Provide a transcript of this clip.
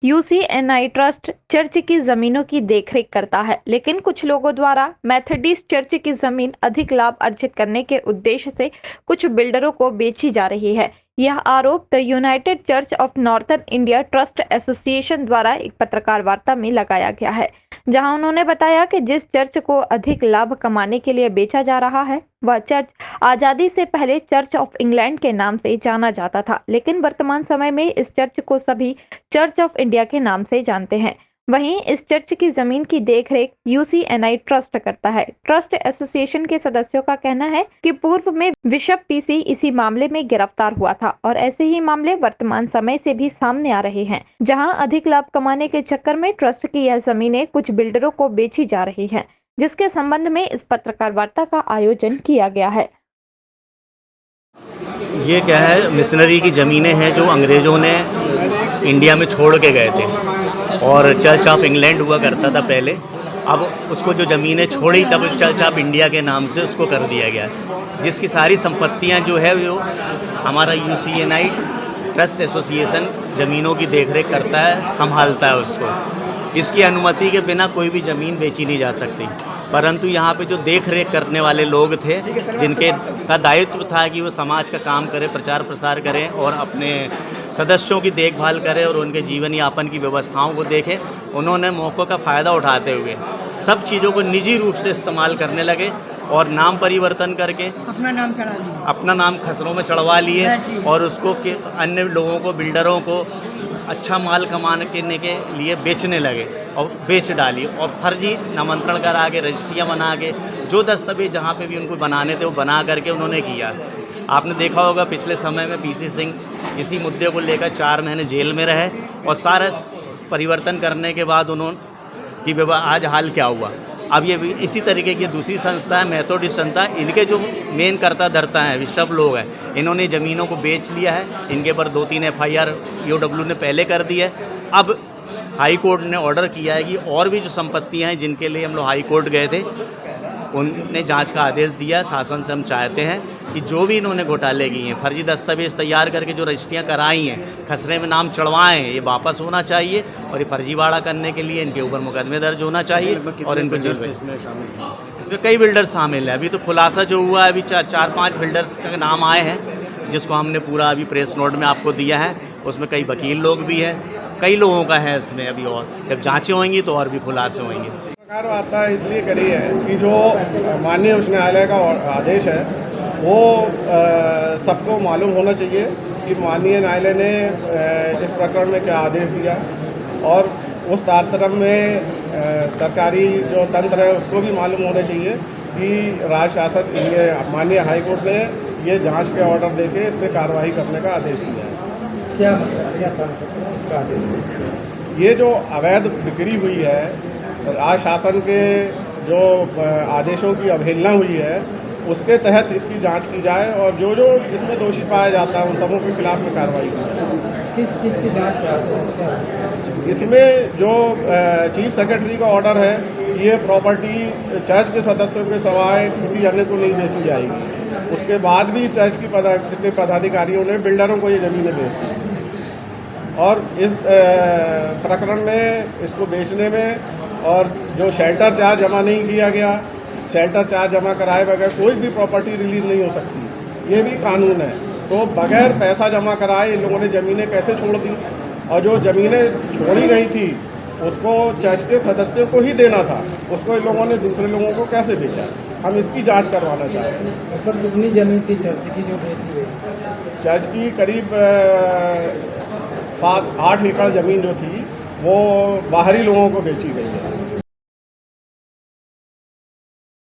यूसीएनआई trust church की जमीनों की देखरेख करता है, लेकिन कुछ लोगों द्वारा मेथोडिस्ट चर्च की जमीन अधिक लाभ अर्जित करने के उद्देश्य से कुछ बिल्डरों को बेची जा रही है। यह आरोप the United church of northern India trust association द्वारा एक पत्रकार वार्ता में लगाया गया है, जहां उन्होंने बताया कि जिस चर्च को अधिक लाभ कमाने के लिए बेचा जा रहा है वह चर्च आजादी से पहले चर्च ऑफ इंग्लैंड के नाम से जाना जाता था, लेकिन वर्तमान समय में इस चर्च को सभी चर्च ऑफ इंडिया के नाम से जानते हैं। वहीं इस चर्च की जमीन की देखरेख यूसीएनआई ट्रस्ट करता है। ट्रस्ट एसोसिएशन के सदस्यों का कहना है कि पूर्व में बिशप पीसी इसी मामले में गिरफ्तार हुआ था और ऐसे ही मामले वर्तमान समय से भी सामने आ रहे हैं, जहां अधिक लाभ कमाने के चक्कर में ट्रस्ट की यह जमीनें कुछ बिल्डरों को बेची जा रही है, जिसके संबंध में इस पत्रकार वार्ता का आयोजन किया गया है। ये क्या है, मिशनरी की ज़मीनें हैं जो अंग्रेज़ों ने इंडिया में छोड़ के गए थे और चर्च ऑफ इंग्लैंड हुआ करता था पहले। अब उसको जो ज़मीनें छोड़ी तब चर्च ऑफ इंडिया के नाम से उसको कर दिया गया, जिसकी सारी संपत्तियां जो है वो हमारा यूसीएनआई ट्रस्ट एसोसिएशन ज़मीनों की देखरेख करता है, संभालता है उसको। इसकी अनुमति के बिना कोई भी ज़मीन बेची नहीं जा सकती, परंतु यहाँ पे जो देख रेख करने वाले लोग थे जिनके का दायित्व था कि वो समाज का काम करें, प्रचार प्रसार करें और अपने सदस्यों की देखभाल करें और उनके जीवन यापन की व्यवस्थाओं को देखें, उन्होंने मौक़ों का फ़ायदा उठाते हुए सब चीज़ों को निजी रूप से इस्तेमाल करने लगे और नाम परिवर्तन करके अपना नाम खसरों में चढ़वा लिए और उसको अन्य लोगों को, बिल्डरों को अच्छा माल कमाने के लिए बेचने लगे और बेच डाली और फर्जी नामांतरण करा के, रजिस्ट्रियाँ बना के, जो दस्तावेज जहाँ पे भी उनको बनाने थे वो बना करके उन्होंने किया। आपने देखा होगा पिछले समय में पीसी सिंह इसी मुद्दे को लेकर 4 महीने जेल में रहे और सारा परिवर्तन करने के बाद उन्होंने कि आज हाल क्या हुआ। अब ये इसी तरीके की दूसरी संस्था है, मेथोडिस्ट संस्था, इनके जो मेन करता धरता है सब लोग हैं, इन्होंने ज़मीनों को बेच लिया है। इनके पर 2-3 FIR ईओडब्ल्यू ने पहले कर दी है। अब हाई कोर्ट ने ऑर्डर किया है कि और भी जो संपत्तियां हैं जिनके लिए हम लोग हाई कोर्ट गए थे उनने जांच का आदेश दिया। शासन से हम चाहते हैं कि जो भी इन्होंने घोटाले किए हैं, फर्जी दस्तावेज तैयार करके जो रजिस्ट्रियाँ कराई हैं, खसरे में नाम चढ़वाए हैं, ये वापस होना चाहिए और ये फर्जीवाड़ा करने के लिए इनके ऊपर मुकदमे दर्ज होना चाहिए और इनको जेल से इसमें कई बिल्डर शामिल हैं। अभी तो खुलासा जो हुआ है, अभी 4-5 बिल्डर्स का नाम आए हैं जिसको हमने पूरा अभी प्रेस नोट में आपको दिया है। उसमें कई वकील लोग भी हैं, कई लोगों का है इसमें अभी, और जब जाँचें होंगी तो और भी खुलासे होंगे। पत्रकार वार्ता इसलिए करी है कि जो माननीय उच्च न्यायालय का आदेश है वो सबको मालूम होना चाहिए कि माननीय न्यायालय ने इस प्रकरण में क्या आदेश दिया और उस तारतम्य में सरकारी जो तंत्र है उसको भी मालूम होना चाहिए कि राज्य शासन ये माननीय हाईकोर्ट ने ये जांच के ऑर्डर देके इस पर कार्रवाई करने का आदेश दिया है। क्या था किस चीज़ का आदेश? ये जो अवैध बिक्री हुई है, राज्य शासन के जो आदेशों की अवहेलना हुई है उसके तहत इसकी जांच की जाए और जो जो इसमें दोषी पाया जाता है उन सबों के खिलाफ में कार्रवाई की जाए। किस चीज़ की जांच चाहते हैं? इसमें जो चीफ सेक्रेटरी का ऑर्डर है कि ये प्रॉपर्टी चर्च के सदस्यों के सिवाय किसी अन्य को नहीं बेची जाएगी, उसके बाद भी चर्च के पदाधिकारियों ने बिल्डरों को ये ज़मीनें बेच दी और इस प्रकरण में इसको बेचने में और जो शेल्टर चार्ज जमा नहीं किया गया, शेल्टर चार्ज जमा कराए बगैर कोई भी प्रॉपर्टी रिलीज़ नहीं हो सकती, ये भी कानून है। तो बगैर पैसा जमा कराए इन लोगों ने ज़मीनें कैसे छोड़ दी और जो ज़मीनें छोड़ी गई थी उसको चर्च के सदस्यों को ही देना था, उसको इन लोगों ने दूसरे लोगों को कैसे बेचा? हम इसकी जांच करवाना चाहते हैं। पर कितनी ज़मीन थी चर्च की जो बेची गई? चर्च की करीब 7-8 एकड़ ज़मीन जो थी वो बाहरी लोगों को बेची गई है।